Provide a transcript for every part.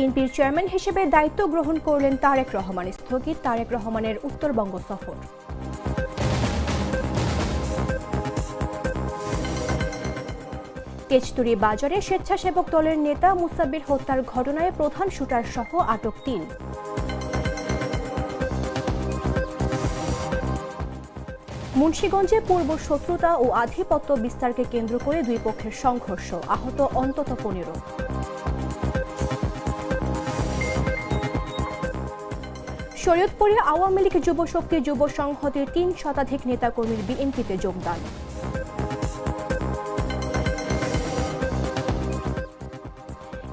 বিএনপির চেয়ারম্যান হিসেবে দায়িত্ব গ্রহণ করলেন তারেক রহমান। স্থগিত তারেক রহমানের উত্তরবঙ্গ সফর। তেজতুরী বাজারে স্বেচ্ছাসেবক দলের নেতা মুসাব্বির হত্যার ঘটনায় প্রধান শুটার সহ আটক ৩। মুন্সিগঞ্জে পূর্ব শত্রুতা ও আধিপত্য বিস্তারকে কেন্দ্র করে দুই পক্ষের সংঘর্ষ, আহত অন্তত ১৫। শরীয়তপুরে আওয়ামী লীগ যুবশক্তি যুব সংহতির ৩ শতাধিক নেতাকর্মীর বিএনপিতে যোগদান।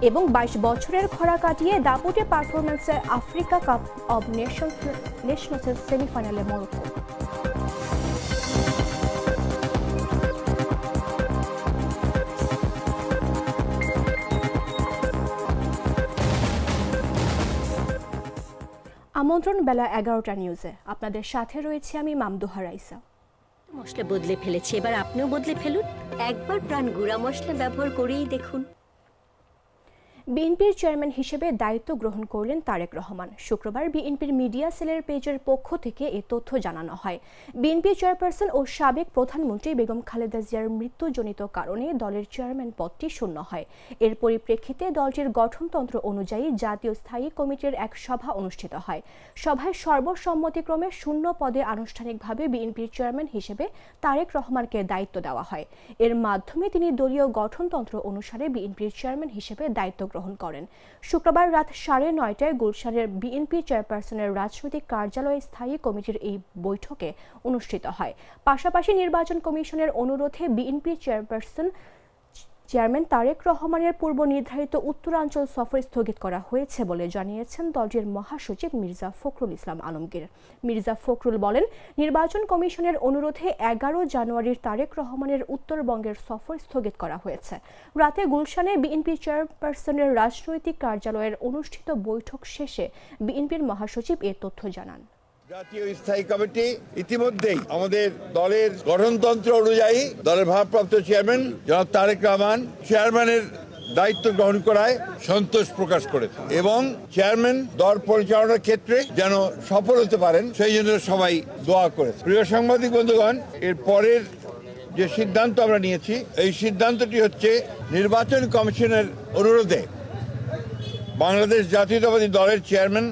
এবং ২২ বছরের খরা কাটিয়ে দাপুটে পারফরম্যান্সে আফ্রিকা কাপ অব নেশনসের সেমিফাইনালে মরক্কো। আমন্ত্রণ বেলা ১১টা নিউজে। আপনাদের সাথে রয়েছে আমি মামদুহা রাইসা। মশলা বদলে ফেলেছি, এবার আপনিও বদলে ফেলুন। একবার প্রাণ গুঁড়া মশলা ব্যবহার করেই দেখুন। বিএনপির চেয়ারম্যান হিসেবে দায়িত্ব গ্রহণ করলেন তারেক রহমান। শুক্রবার বিএনপির মিডিয়া সেলের পেজের পক্ষ থেকে এ তথ্য জানানো হয়। বিএনপি চেয়ারপারসন ও সাবেক প্রধানমন্ত্রী বেগম খালেদা জিয়ার মৃত্যুজনিত কারণে দলের চেয়ারম্যান পদটি শূন্য হয়। এর পরিপ্রেক্ষিতে দলটির গঠনতন্ত্র অনুযায়ী জাতীয় স্থায়ী কমিটির এক সভা অনুষ্ঠিত হয়। সভায় সর্বসম্মতিক্রমে শূন্য পদে আনুষ্ঠানিকভাবে বিএনপির চেয়ারম্যান হিসেবে তারেক রহমানকে দায়িত্ব দেওয়া হয়। এর মাধ্যমে তিনি দলীয় গঠনতন্ত্র অনুসারে বিএনপির চেয়ারম্যান হিসেবে দায়িত্ব গ্রহণ করেন। শুক্রবার রাত ৯:৩০টায় গুলশানের বিএনপি চেয়ারপারসনের রাজনৈতিক কার্যালয়ে স্থায়ী কমিটির এই বৈঠকে অনুষ্ঠিত হয়। পাশাপাশি নির্বাচন কমিশনের অনুরোধে বিএনপি চেয়ারম্যান তারেক রহমানের পূর্ব নির্ধারিত উত্তরাঞ্চল সফর স্থগিত করা হয়েছে বলে জানিয়েছেন দলটির মহাসচিব মির্জা ফখরুল ইসলাম আলমগীর। মির্জা ফখরুল বলেন, নির্বাচন কমিশনের অনুরোধে ১১ জানুয়ারির তারেক রহমানের উত্তরবঙ্গের সফর স্থগিত করা হয়েছে। রাতে গুলশানে বিএনপি চেয়ারপারসনের রাজনৈতিক কার্যালয়ের অনুষ্ঠিত বৈঠক শেষে বিএনপির মহাসচিব এ তথ্য জানান। জাতীয় স্থায়ী কমিটি ইতিমধ্যেই আমাদের দলের গঠনতন্ত্র অনুযায়ী দলের ভারপ্রাপ্ত চেয়ারম্যান জনাব তারেক রহমান চেয়ারম্যানের দায়িত্ব গ্রহণ করায় সন্তোষ প্রকাশ করেছে এবং চেয়ারম্যান দল পরিচালনার ক্ষেত্রে যেন সফল হতে পারেন সেই জন্য সবাই দোয়া করেছে। প্রিয় সাংবাদিক বন্ধুগণ, এর পরের যে সিদ্ধান্ত আমরা নিয়েছি, এই সিদ্ধান্তটি হচ্ছে নির্বাচন কমিশনের অনুরোধে বাংলাদেশ জাতীয়তাবাদী দলের চেয়ারম্যান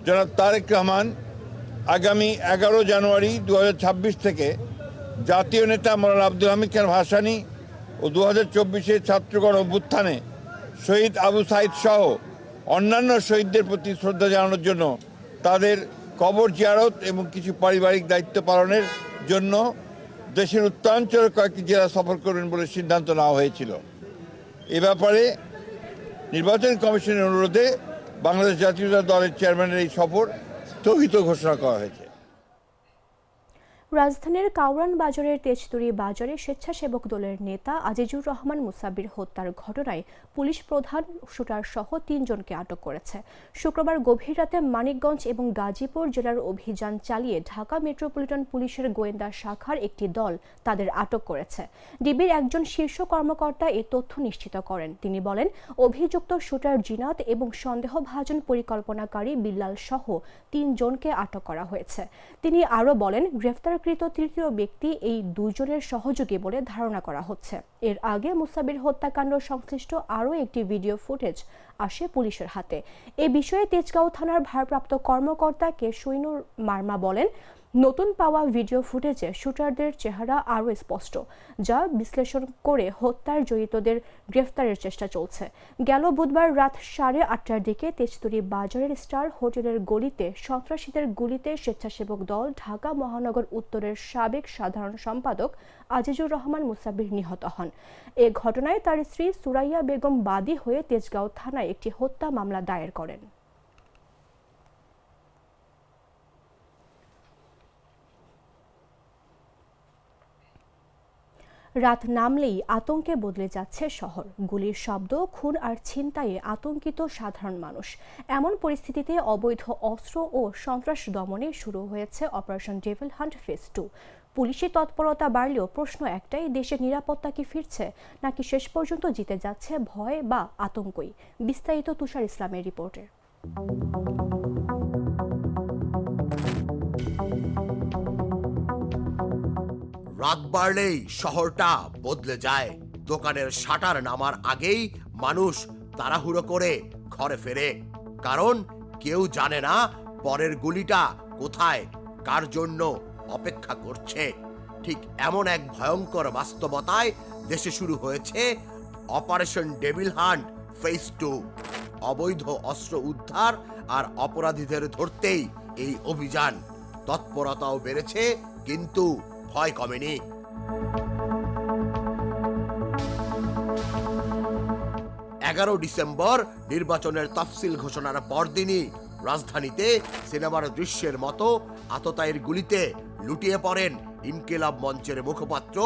জনাব তারেক রহমান আগামী ১১ জানুয়ারি ২০২৬ থেকে জাতীয় নেতা মৌলানা আব্দুল হামিদ খান ভাসানী ও ২০২৪-এর ছাত্রগণ অভ্যুত্থানে শহীদ আবু সাইদ সহ অন্যান্য শহীদদের প্রতি শ্রদ্ধা জানানোর জন্য তাদের কবর জিয়ারত এবং কিছু পারিবারিক দায়িত্ব পালনের জন্য দেশের উত্তরাঞ্চলের কয়েকটি জেলা সফর করবেন বলে সিদ্ধান্ত নেওয়া হয়েছিল। এ ব্যাপারে নির্বাচন কমিশনের অনুরোধে বাংলাদেশ জাতীয়তাবাদী দলের চেয়ারম্যানের এই সফর স্থগিত ঘোষণা করা হয়েছে। রাজধানীর কাউরান বাজারের তেজতুরী বাজারে স্বেচ্ছাসেবক দলের নেতা আজিজুর রহমান মুসাব্বির হত্যার ঘটনায় পুলিশ প্রধান শুটার সহ ৩ জনকে আটক করেছে। শুক্রবার গভীর রাতে মানিকগঞ্জ এবং গাজীপুর জেলার অভিযান চালিয়ে ঢাকা মেট্রোপলিটন পুলিশের গোয়েন্দা শাখার একটি দল তাদের আটক করেছে। ডিবির একজন শীর্ষ কর্মকর্তা এ তথ্য নিশ্চিত করেন। তিনি বলেন, অভিযুক্ত শুটার জিনাত এবং সন্দেহভাজন পরিকল্পনাকারী বিল্লাল সহ ৩ জনকে আটক করা হয়েছে। তিনি আরও বলেন, গ্রেফতারকৃত তৃতীয় ব্যক্তি এই দুজনের সহযোগী বলে ধারণা করা হচ্ছে। এর আগে মুসাব্বির হত্যাকাণ্ড সংশ্লিষ্ট আরও একটি ভিডিও ফুটেজ আসে পুলিশের হাতে। এ বিষয়ে তেজগাঁও থানার ভারপ্রাপ্ত কর্মকর্তা কে সৈনুর মার্মা বলেন, নতুন পাওয়া ভিডিও ফুটেজে শুটারদের চেহারা আরও স্পষ্ট, যা বিশ্লেষণ করে হত্যার জড়িতদের গ্রেফতারের চেষ্টা চলছে। গেল বুধবার রাত 8:30টার দিকে তেজতুরী বাজারের স্টার হোটেলের গলিতে সন্ত্রাসীদের গুলিতে স্বেচ্ছাসেবক দল ঢাকা মহানগর উত্তরের সাবেক সাধারণ সম্পাদক আজিজুর রহমান মুসাব্বির নিহত হন। এ ঘটনায় তার স্ত্রী সুরাইয়া বেগম বাদী হয়ে তেজগাঁও থানায় একটি হত্যা মামলা দায়ের করেন। রাত নামলেই আতঙ্কে বদলে যাচ্ছে শহর। গুলির শব্দ, খুন আর ছিনতাইয়ে আতঙ্কিত সাধারণ মানুষ। এমন পরিস্থিতিতে অবৈধ অস্ত্র ও সন্ত্রাস দমনে শুরু হয়েছে অপারেশন ডেভিল হান্ট ফেজ 2। পুলিশি তৎপরতা বাড়লেও প্রশ্ন একটাই, দেশের নিরাপত্তা কি ফিরছে নাকি শেষ পর্যন্ত জিতে যাচ্ছে ভয় বা আতঙ্কই? বিস্তারিত তুষার ইসলামের রিপোর্টে। রাত বাড়লেই শহরটা বদলে যায়। দোকানের শাটার নামার আগেই মানুষ তাড়াহুড়ো করে ঘরে ফেরে, কারণ কেউ জানে না পরের গুলিটা কোথায়, কার জন্য অপেক্ষা করছে। ঠিক এমন এক ভয়ঙ্কর বাস্তবতায় দেশে শুরু হয়েছে অপারেশন ডেভিল হান্ট ফেজ 2। অবৈধ অস্ত্র উদ্ধার আর অপরাধীদের ধরতেই এই অভিযান। তৎপরতাও বেড়েছে, কিন্তু ভয় কমেনি। 11 ডিসেম্বর নির্বাচনের তফসিল ঘোষণার পরদিনই রাজধানীতে সিনেমার দৃশ্যের মতো আততায়ীর গুলিতে লুটিয়ে পড়েন ইনকিলাব মঞ্চের মুখপাত্র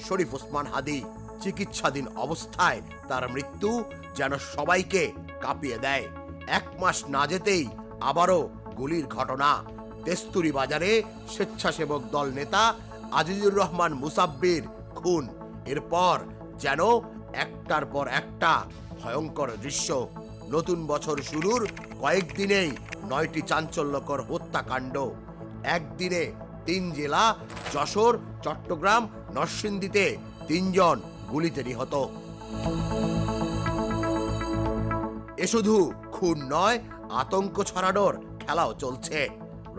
শরীফ ওসমান হাদী। চিকিৎসাধীন অবস্থায় তার মৃত্যু যেন সবাইকে কাঁপিয়ে দেয়। 1 মাস না যেতেই আবারও গুলির ঘটনা। তেস্তুরি বাজারে স্বেচ্ছাসেবক দল নেতা আজিজুর রহমান মুসাব্বির খুন। এরপর যেন একটার পর একটা ভয়ঙ্কর দৃশ্য। নতুন বছর শুরুর কয়েকদিনেই 9টি চাঞ্চল্যকর হত্যাকাণ্ড। একদিনে 3 জেলা যশোর, চট্টগ্রাম, নরসিংদীতে 3 জন গুলিতে নিহত। এ শুধু খুন নয়, আতঙ্ক ছড়ানোর খেলাও চলছে।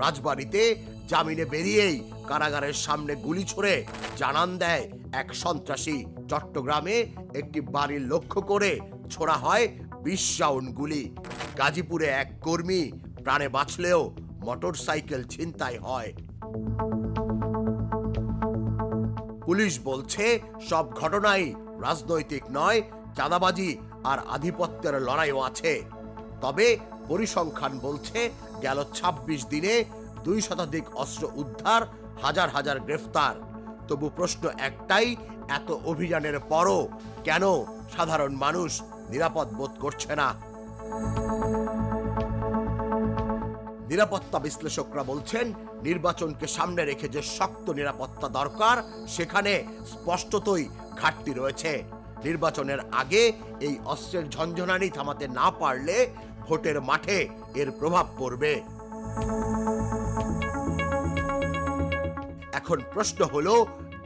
রাজবাড়ীতে জামিনে বেরিয়েই কারাগারের সামনে গুলি ছুড়ে জানান দেয় এক সন্ত্রাসী। চট্টগ্রামে একটি বাড়ির লক্ষ্য করে ছোড়া হয় 20 রাউন্ড গুলি। গাজীপুরে এক কর্মী প্রাণে বাঁচলেও মোটরসাইকেল ছিনতাই হয়। পুলিশ বলছে সব ঘটনাই রাজনৈতিক নয়, চাঁদাবাজি আর আধিপত্যের লড়াইও আছে। তবে পরিসংখ্যান বলছে গেল 26 দিনে 2 শতাধিক অস্ত্র উদ্ধার, হাজার হাজার গ্রেফতার। তবু প্রশ্ন একটাই, এত অভিযানের পরও কেন সাধারণ মানুষ নিরাপদ বোধ করছে না? নিরাপত্তা বিশ্লেষকরা বলছেন, নির্বাচনকে সামনে রেখে যে শক্ত নিরাপত্তা দরকার, সেখানে স্পষ্টতই ঘাটতি রয়েছে। নির্বাচনের আগে এই অস্ত্রের ঝনঝনানি থামাতে না পারলে ভোটের মাঠে এর প্রভাব পড়বে। এখন প্রশ্ন হলো,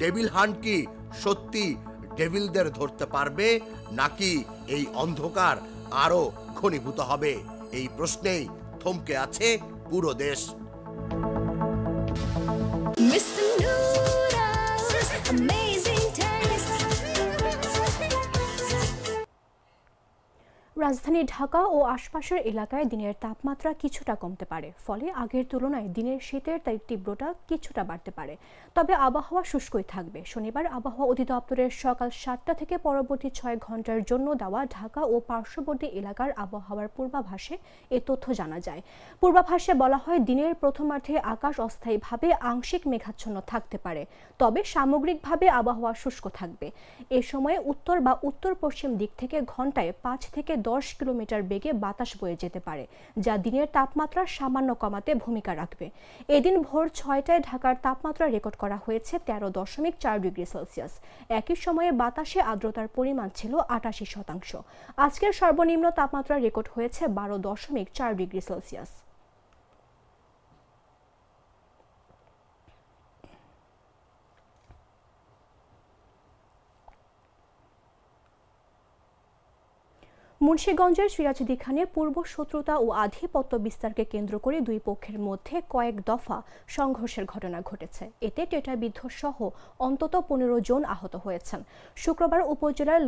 ডেভিল হান্ট কি সত্যি ডেভিলদের ধরতে পারবে, নাকি এই অন্ধকার আরো ঘনীভূত হবে? এই প্রশ্নেই থমকে আছে পুরো দেশ। Mr. Noodles, amazing taste. রাজধানী ঢাকা ও আশপাশের এলাকায় দিনের তাপমাত্রা কিছুটা কমতে পারে, ফলে আগের তুলনায় দিনের শীতের তীব্রতা কিছুটা বাড়তে পারে। তবে আবহাওয়া শুষ্কই থাকবে। শনিবার আবহাওয়া অধিদপ্তরের সকাল 7টা থেকে পরবর্তী 6 ঘন্টার জন্য দেওয়া ঢাকা ও পার্শ্ববর্তী এলাকার আবহাওয়ার পূর্বাভাসে এ তথ্য জানা যায়। পূর্বাভাসে বলা হয়, দিনের প্রথমার্ধে আকাশ অস্থায়ীভাবে আংশিক মেঘাচ্ছন্ন থাকতে পারে, তবে সামগ্রিকভাবে আবহাওয়া শুষ্ক থাকবে। এ সময়ে উত্তর বা উত্তর পশ্চিম দিক থেকে ঘন্টায় 5 থেকে 10 কিলোমিটার বেগে বাতাস বয়ে যেতে পারে, যা দিনের তাপমাত্রা সামান্য কমাতে ভূমিকা রাখবে। এদিন ভোর 6টায় ঢাকার তাপমাত্রা রেকর্ড করা হয়েছে 13.4 ডিগ্রি সেলসিয়াস। একই সময়ে বাতাসে আর্দ্রতার পরিমাণ ছিল 88%। আজকের সর্বনিম্ন তাপমাত্রা রেকর্ড হয়েছে 12.4 ডিগ্রি সেলসিয়াস। মুন্সিগঞ্জের সিরাজদিখানে পূর্ব শত্রুতা ও আধিপত্য বিস্তারকে কেন্দ্র করে 2 পক্ষের মধ্যে কয়েক দফা সংঘর্ষের ঘটনা ঘটেছে। এতে টেটাবিদ্ধ সহ অন্তত 15 জন আহত হয়েছেন। শুক্রবার উপজেলার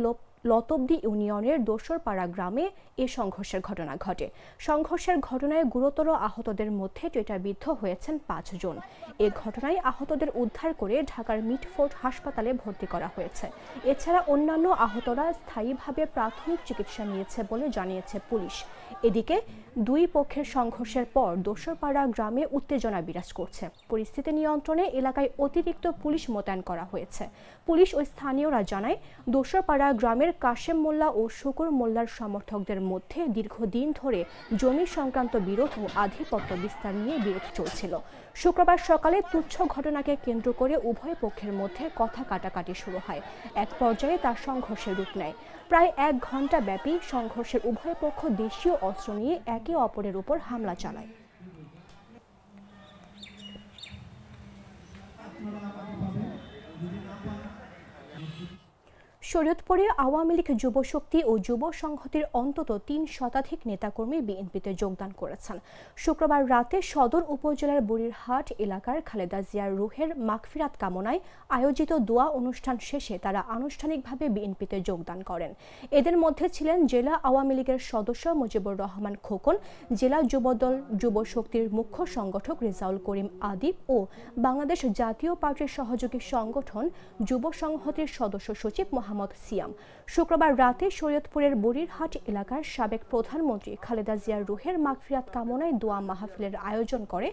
লতবদি ইউনিয়নের দোসরপাড়া গ্রামে এ সংঘর্ষের ঘটনা ঘটে। সংঘর্ষের ঘটনায় গুরুতর আহতদের মধ্যে টেটাবিদ্ধ হয়েছেন 5 জন। এ ঘটনায় আহতদের উদ্ধার করে ঢাকার মিটফোর্ড হাসপাতালে ভর্তি করা হয়েছে। এছাড়া অন্যান্য আহতরা স্থায়ীভাবে প্রাথমিক চিকিৎসা নিয়েছে বলে জানিয়েছে পুলিশ। এদিকে দুই পক্ষের সংঘর্ষের পর দোসরপাড়া গ্রামে উত্তেজনা বিরাজ করছে। পরিস্থিতি নিয়ন্ত্রণে এলাকায় অতিরিক্ত পুলিশ মোতায়েন করা হয়েছে। পুলিশ ও স্থানীয়রা জানায়, দোসরপাড়া গ্রামের কাশেম মোল্লা ও শুকুর মোল্লার সমর্থকদের মধ্যে দীর্ঘদিন ধরে জমি সংক্রান্ত বিরোধ ও আধিপত্য বিস্তার নিয়ে বিরোধ চলছিল। শুক্রবার সকালে তুচ্ছ ঘটনাকে কেন্দ্র করে উভয় পক্ষের মধ্যে কথা কাটাকাটি শুরু হয়। এক পর্যায়ে তা সংঘর্ষের রূপ নেয়। প্রায় 1 ঘণ্টা ব্যাপী সংঘর্ষের উভয় পক্ষ দেশীয় অস্ত্র নিয়ে একে অপরের উপর হামলা চালায়। শরীয়তপুরে আওয়ামী লীগ যুবশক্তি ও যুব সংহতির অন্তত 3 শতাধিক নেতাকর্মী বিএনপিতে যোগদান করেছেন। শুক্রবার রাতে সদর উপজেলার বুড়িরহাট এলাকার খালেদা জিয়ার রুহের মাগফিরাত কামনায় আয়োজিত দোয়া অনুষ্ঠান শেষে তারা আনুষ্ঠানিকভাবে বিএনপিতে যোগদান করেন। এদের মধ্যে ছিলেন জেলা আওয়ামী লীগের সদস্য মুজিবুর রহমান খোকন, জেলা যুবদল যুবশক্তির মুখ্য সংগঠক রেজাউল করিম আদিব ও বাংলাদেশ জাতীয় পার্টির সহযোগী সংগঠন যুব সংহতির সদস্য সচিব মোহাম্মদ সিয়াম। শুক্রবার রাতে শরীয়তপুরের বুড়িরহাট এলাকার সাবেক প্রধানমন্ত্রী খালেদা জিয়ার রুহের মাগফিরাত কামনায় দোয়া মাহফিলের আয়োজন করে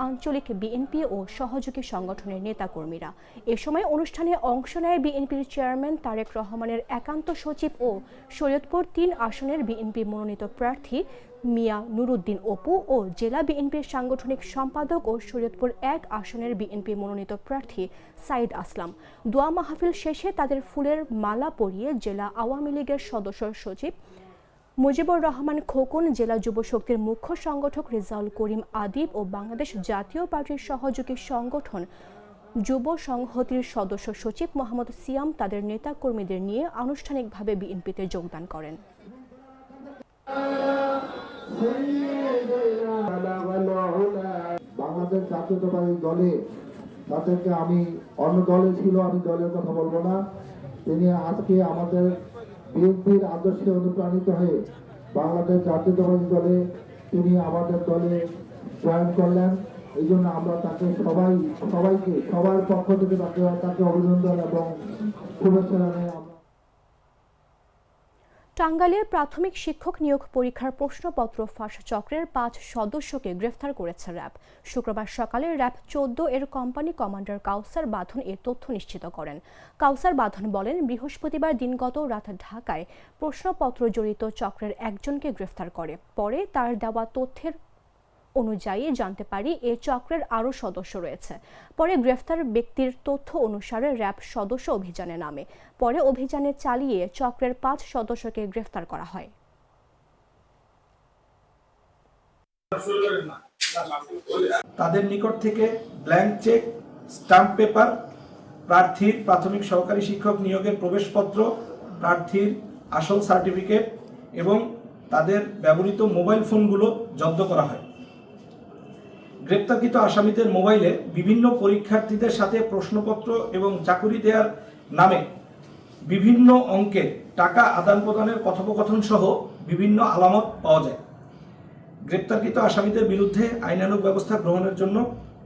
আঞ্চলিক বিএনপি ও সহযোগী সংগঠনের নেতাকর্মীরা। এ সময় অনুষ্ঠানে অংশ নেয় বিএনপির চেয়ারম্যান তারেক রহমানের একান্ত সচিব ও শরীয়তপুর 3 আসনের বিএনপি মনোনীত প্রার্থী মিয়া নুরুদ্দিন অপু ও জেলা বিএনপির সাংগঠনিক সম্পাদক ও শরীয়তপুর 1 আসনের বিএনপি মনোনীত প্রার্থী সাইদ আসলাম। দোয়া মাহফিল শেষে তাদের ফুলের মালা পরিয়ে জেলা আওয়ামী লীগের সদস্য সচিব মুজিবুর রহমান খোকন, জেলা যুবশক্তির মুখ্য সংগঠক রেজাউল করিম আদিব ও বাংলাদেশ জাতীয় পার্টির সহযোগী সংগঠন যুব সংহতির সদস্য সচিব মোহাম্মদ সিয়াম তাদের নেতাকর্মীদের নিয়ে আনুষ্ঠানিকভাবে বিএনপিতে যোগদান করেন। বাংলাদেশ জাতীয়তাবাদী দলে তাদেরকে আমি অন্য দলে ছিল, আমি দলের কথা বলবো না। তিনি আজকে আমাদের বিএনপির আদর্শে অনুপ্রাণিত হয়ে বাংলাদেশ জাতীয়তাবাদী দলে তিনি আমাদের দলে জয়েন করলেন। এই জন্য আমরা তাকে সবাইকে সবার পক্ষ থেকে তাকে অভিনন্দন এবং শুভেচ্ছা জানাই। টাঙ্গাইলের প্রাথমিক শিক্ষক নিয়োগ পরীক্ষার প্রশ্নপত্র ফাঁস চক্রের 5 সদস্যকে গ্রেফতার করেছে র্যাব। শুক্রবার সকালে র্যাব 14 এর কোম্পানি কমান্ডার কাউসার বাঁধন এর তথ্য নিশ্চিত করেন। কাউসার বাঁধন বলেন, বৃহস্পতিবার দিনগত রাত ঢাকায় প্রশ্নপত্র জড়িত চক্রের একজনকে গ্রেফতার করে। পরে তার দেওয়া তথ্যের অনুযায়ী জানতে পারি এ চক্রের আরও সদস্য রয়েছে। পরে গ্রেফতার ব্যক্তির তথ্য অনুসারে র্যাব সদস্য অভিযানে নামে। পরে অভিযানে চালিয়ে চক্রের 5 সদস্যকে গ্রেফতার করা হয়। তাদের নিকট থেকে ব্ল্যাঙ্ক চেক, স্ট্যাম্প পেপার, প্রার্থীর প্রাথমিক সহকারী শিক্ষক নিয়োগের প্রবেশপত্র, প্রার্থীর আসল সার্টিফিকেট এবং তাদের ব্যবহৃত মোবাইল ফোনগুলো জব্দ করা হয়। গ্রেপ্তারকৃত আসামিদের মোবাইলে বিভিন্ন পরীক্ষার্থীদের সাথে প্রশ্নপত্র এবং চাকুরি দেওয়ার নামে বিভিন্ন অঙ্কের টাকা আদান প্রদানের কথোপকথন সহ বিভিন্ন আলামত পাওয়া যায়। গ্রেপ্তারকৃত আসামিদের বিরুদ্ধে আইনানুগ ব্যবস্থা গ্রহণের জন্য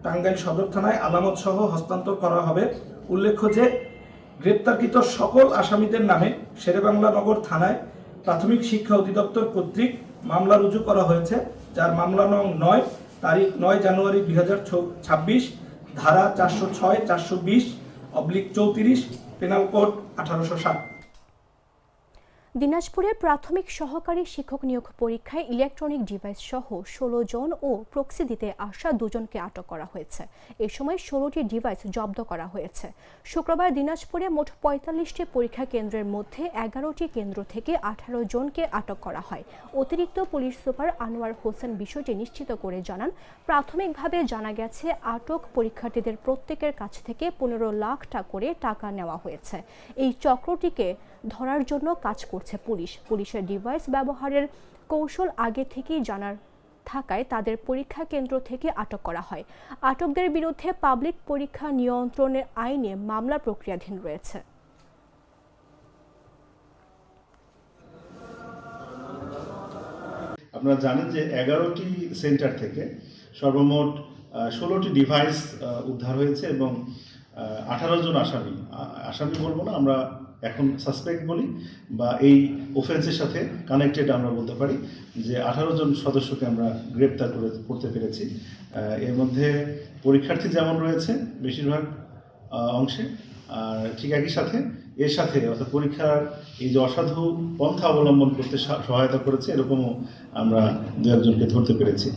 টাঙ্গাইল সদর থানায় আলামত সহ হস্তান্তর করা হবে। উল্লেখ্য যে গ্রেপ্তারকৃত সকল আসামিদের নামে শেরেবাংলা নগর থানায় প্রাথমিক শিক্ষা অধিদপ্তর কর্তৃক মামলা রুজু করা হয়েছে, যার মামলা নং 9 তারিখ 9 জানুয়ারি 2026, ধারা 406, 420/34, পেনাল কোড 1860। দিনাজপুরে প্রাথমিক সহকারী শিক্ষক নিয়োগ পরীক্ষায় ইলেকট্রনিক ডিভাইস সহ 16 জন ও প্রক্সি দিতে আসা 2 জনকে আটক করা হয়েছে। এ সময় 16টি ডিভাইস জব্দ করা হয়েছে। শুক্রবার দিনাজপুরে মোট 45টি পরীক্ষা কেন্দ্রের মধ্যে 11টি কেন্দ্র থেকে 18 জনকে আটক করা হয়। অতিরিক্ত পুলিশ সুপার আনোয়ার হোসেন বিষয়টি নিশ্চিত করে জানান, প্রাথমিকভাবে জানা গেছে আটক পরীক্ষার্থীদের প্রত্যেকের কাছ থেকে 15 লাখ টাকা করে টাকা নেওয়া হয়েছে। এই চক্রটিকে ধরার জন্য কাজ করছে পুলিশ। পুলিশের ডিভাইস ব্যবহারের কৌশল আগে থেকেই জানার থাকায় তাদের পরীক্ষা কেন্দ্র থেকে আটক করা হয়। আটকদের বিরুদ্ধে পাবলিক পরীক্ষা নিয়ন্ত্রণের আইনে মামলা প্রক্রিয়াধীন রয়েছে। আপনারা জানেন যে 11টি সেন্টার থেকে সর্বমোট 16টি ডিভাইস উদ্ধার হয়েছে এবং 18 জন আসামি বলবো না, আমরা এখন সাসপেক্ট বলি, বা এই অফেন্সের সাথে কানেক্টেড আমরা বলতে পারি, যে 18 জন সদস্যকে আমরা গ্রেপ্তার করতে পেরেছি। এর মধ্যে পরীক্ষার্থী যেমন রয়েছে বেশিরভাগ অংশে, আর ঠিক একই সাথে এর সাথে অর্থাৎ পরীক্ষার এই যে অসাধু পন্থা অবলম্বন করতে সহায়তা করেছে এরকমও আমরা দু একজনকে ধরতে পেরেছি।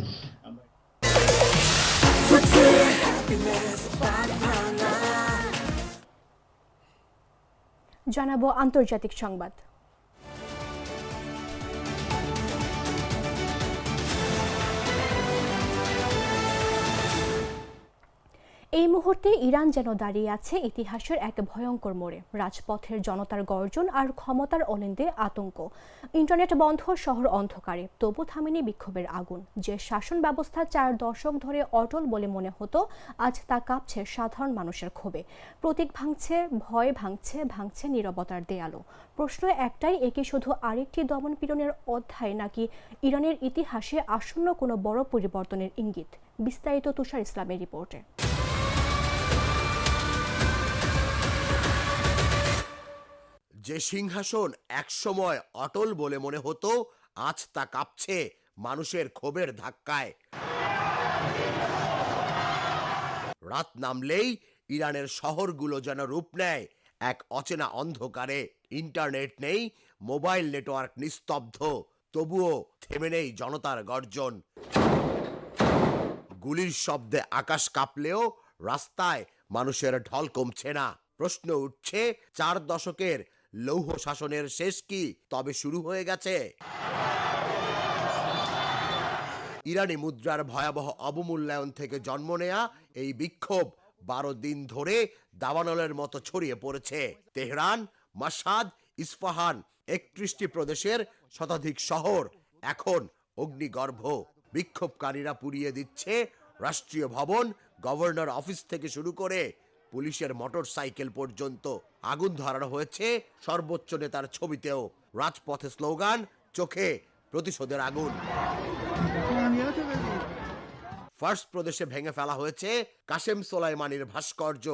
জানাবো আন্তর্জাতিক সংবাদ। এই মুহূর্তে ইরান যেন দাঁড়িয়ে আছে ইতিহাসের এক ভয়ঙ্কর মোড়ে। রাজপথের জনতার গর্জন আর ক্ষমতার অলিন্দে আতঙ্ক। ইন্টারনেট বন্ধ, শহর অন্ধকারে, তবু থামেনি বিক্ষোভের আগুন। যে শাসন ব্যবস্থা 4 দশক ধরে অটল বলে মনে হতো, আজ তা কাঁপছে সাধারণ মানুষের ক্ষোভে। প্রতীক ভাঙছে, ভয় ভাঙছে নীরবতার দেয়ালও। প্রশ্ন একটাই, একে শুধু আরেকটি দমনপীড়নের অধ্যায়, নাকি ইরানের ইতিহাসে আসন্ন কোনো বড় পরিবর্তনের ইঙ্গিত? বিস্তারিত তুষার ইসলামের রিপোর্টে। যে সিংহাসন একসময় অটল বলে মনে হতো, আজ তা কাঁপছে মানুষের ক্ষোভের ধাক্কায়। রাত নামলেই ইরানের শহরগুলো যেন রূপ নেয় এক অচেনা অন্ধকারে। ইন্টারনেট নেই, মোবাইল নেটওয়ার্ক নিস্তব্ধ, তবুও থেমে নেই জনতার গর্জন। গুলির শব্দে আকাশ কাঁপলেও রাস্তায় মানুষের ঢল কমছে না। প্রশ্ন উঠছে, 4 দশকের লৌহ শাসনের শেষ কি তবে শুরু হয়ে গেছে? ইরানি মুদ্রার ভয়াবহ অবমূল্যায়ন থেকে জন্ম নেয়া এই বিক্ষোভ 12 দিন ধরে দাবানলের মতো ছড়িয়ে পড়েছে। তেহরান, মাশহাদ, ইস্পাহান, 31টি প্রদেশের শতাধিক শহর এখন অগ্নিগর্ভ। বিক্ষোভকারীরা পুড়িয়ে দিচ্ছে রাষ্ট্রীয় ভবন, গভর্নর অফিস থেকে শুরু করে পুলিশের মোটরসাইকেল পর্যন্ত। আগুন ধরানো হয়েছে সর্বোচ্চ নেতার ছবিতেও। রাজপথে স্লোগান, চোখে প্রতিশোধের আগুন। ফার্স প্রদেশে ভেঙে ফেলা হয়েছে কাসেম সোলাইমানির ভাস্কর্য,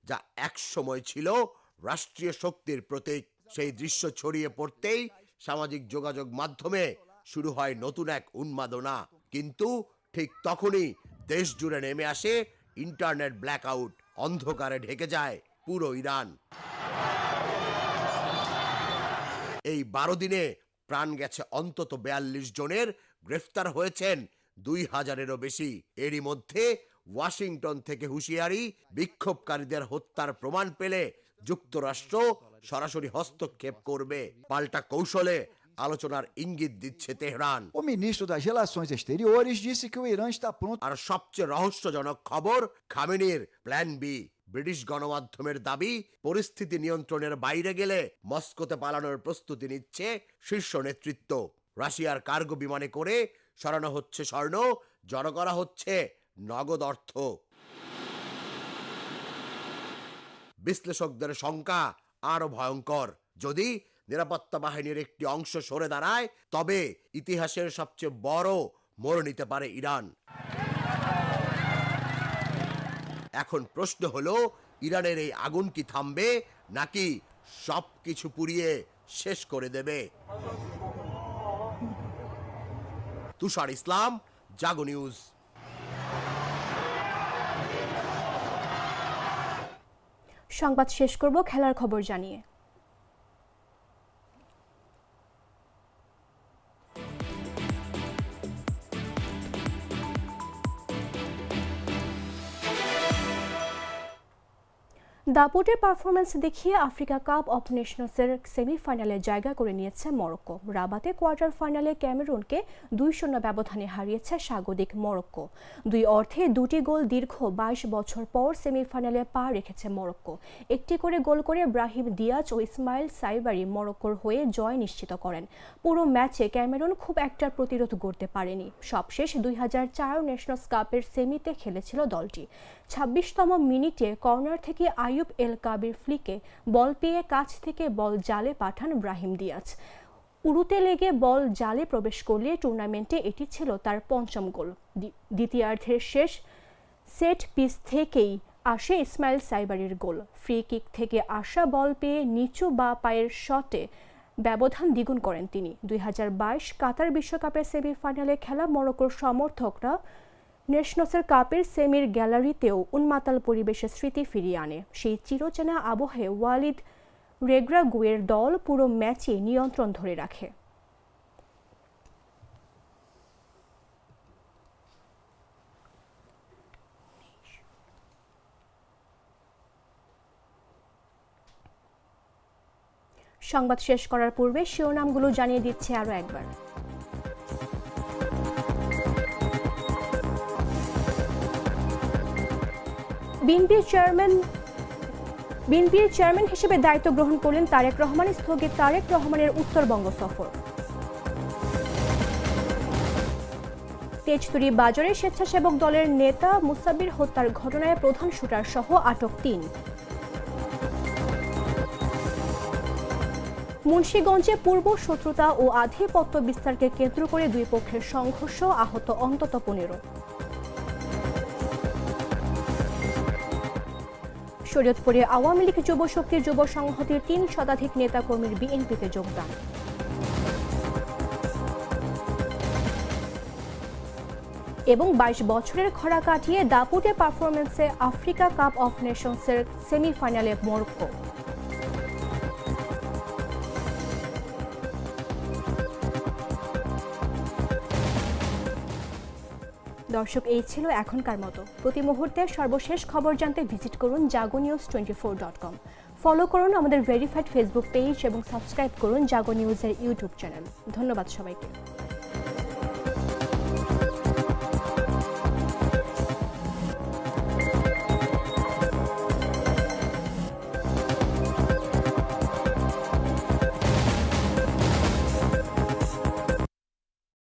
যা এক সময় ছিল রাষ্ট্রীয় শক্তির প্রতীক। সেই দৃশ্য ছড়িয়ে পড়তেই সামাজিক যোগাযোগ মাধ্যমে শুরু হয় নতুন এক উন্মাদনা। কিন্তু ঠিক তখনই দেশ জুড়ে নেমে আসে ইন্টারনেট ব্ল্যাকআউট। অন্ধকারে ঢেকে যায় পুরো ইরান। এই 12 দিনে প্রাণ গেছে অন্তত 42 জনের, গ্রেফতার হয়েছেন 2000-এরও বেশি। এরই মধ্যে ওয়াশিংটন থেকে হুঁশিয়ারি, বিক্ষোভকারীদের হত্যার প্রমাণ পেলে যুক্তরাষ্ট্র সরাসরি হস্তক্ষেপ করবে। পাল্টা কৌশলে আলোচনার ইঙ্গিত দিচ্ছে Tehran. O ministro das Relações Exteriores disse que o Irã está pronto. আর সবচেয়ে রহস্যজনক খবর, খামেনির প্ল্যান বি। ব্রিটিশ গণমাধ্যমের দাবি, পরিস্থিতি নিয়ন্ত্রণের বাইরে গেলে মস্কোতে পালানোর প্রস্তুতি নিচ্ছে শীর্ষ নেতৃত্ব। রাশিয়ার কার্গো বিমানে করে সরানো হচ্ছে স্বর্ণ, জড়ো করা হচ্ছে নগদ অর্থ। বিশ্লেষকদের শঙ্কা আরো ভয়ঙ্কর। যদি নিরাপত্তা বাহিনীর একটি অংশ সরে দাঁড়ায়, তবে ইতিহাসের সবচেয়ে বড় মোড় নিতে পারে ইরান। এখন প্রশ্ন হলো, ইরানের এই আগুন কি থামবে, নাকি সবকিছু পুড়িয়ে শেষ করে দেবে? তুষার ইসলাম, জাগো নিউজ। সংবাদ শেষ করব খেলার খবর জানিয়ে। দাপুটে পারফরমেন্স দেখিয়ে আফ্রিকা কাপ অফ নেশনসের সেমিফাইনালে জায়গা করে নিয়েছে মরক্কো। রাবাতে কোয়ার্টার ফাইনালে ক্যামেরুনকে 2-0 ব্যবধানে হারিয়েছে স্বাগতিক মরক্কো। 2 অর্থে 2টি গোল দীর্ঘ 22 বছর পর সেমিফাইনালে পা রেখেছে মরক্কো। একটি করে গোল করে ব্রাহিম দিয়াজ ও ইসমাইল সাইবারি মরক্কোর হয়ে জয় নিশ্চিত করেন। পুরো ম্যাচে ক্যামেরুন খুব একটা প্রতিরোধ করতে পারেনি। সবশেষ 2004 নেশনস কাপের সেমিতে খেলেছিল দলটি। 26তম মিনিটে কর্নার থেকে আইয়ুব এল কাবির ফ্লিকে বল পেয়ে কাছ থেকে বল জালে পাঠান ব্রাহিম দিয়াজ। উড়ুতে লেগে বল জালে প্রবেশ করলে টুর্নামেন্টে এটি ছিল তার পঞ্চম গোল। দ্বিতীয়ার্ধের শেষ সেট পিস থেকেই আসে ইসমাইল সাইবারির গোল। ফ্রি কিক থেকে আসা বল পেয়ে নিচু বাঁ পায়ের শটে ব্যবধান দ্বিগুণ করেন তিনি। 2022 কাতার বিশ্বকাপের সেমিফাইনালে খেলা মরক্কোর সমর্থকরা নেশনসের কাপের সেমির গ্যালারিতেও উন্মাতাল পরিবেশে স্মৃতি ফিরিয়ে আনে। সেই চিরচেনা আবহে ওয়ালিদ রেগ্রাগুয়ের দল পুরো ম্যাচে নিয়ন্ত্রণ ধরে রাখে। সংবাদ শেষ করার পূর্বে শিরোনামগুলো জানিয়ে দিচ্ছে আরো একবার। বিএনপির চেয়ারম্যান হিসেবে দায়িত্ব গ্রহণ করলেন তারেক রহমান। স্থগিত তারেক রহমানের উত্তরবঙ্গ সফর। তেজতুরী বাজারে স্বেচ্ছাসেবক দলের নেতা মুসাব্বির হত্যার ঘটনায় প্রধান শুটার সহ আটক 3। মুন্সিগঞ্জে পূর্ব শত্রুতা ও আধিপত্য বিস্তারকে কেন্দ্র করে দুই পক্ষের সংঘর্ষ, আহত অন্তত 15। শরীয়তপুরে আওয়ামী লীগ যুব শক্তির যুব সংহতির 3 শতাধিক নেতাকর্মীর বিএনপিতে যোগদান। এবং 22 বছরের খরা কাটিয়ে দাপুটে পারফরমেন্সে আফ্রিকা কাপ অফ নেশনসের সেমিফাইনালে মরক্কো। দর্শক, এই ছিল এখনকার মতো। প্রতি মুহূর্তে সর্বশেষ খবর জানতে ভিজিট করুন jagonews24.com। ফলো করুন আমাদের ভেরিফাইড ফেসবুক পেজ এবং সাবস্ক্রাইব করুন জাগো নিউজের ইউটিউব চ্যানেল। ধন্যবাদ সবাইকে।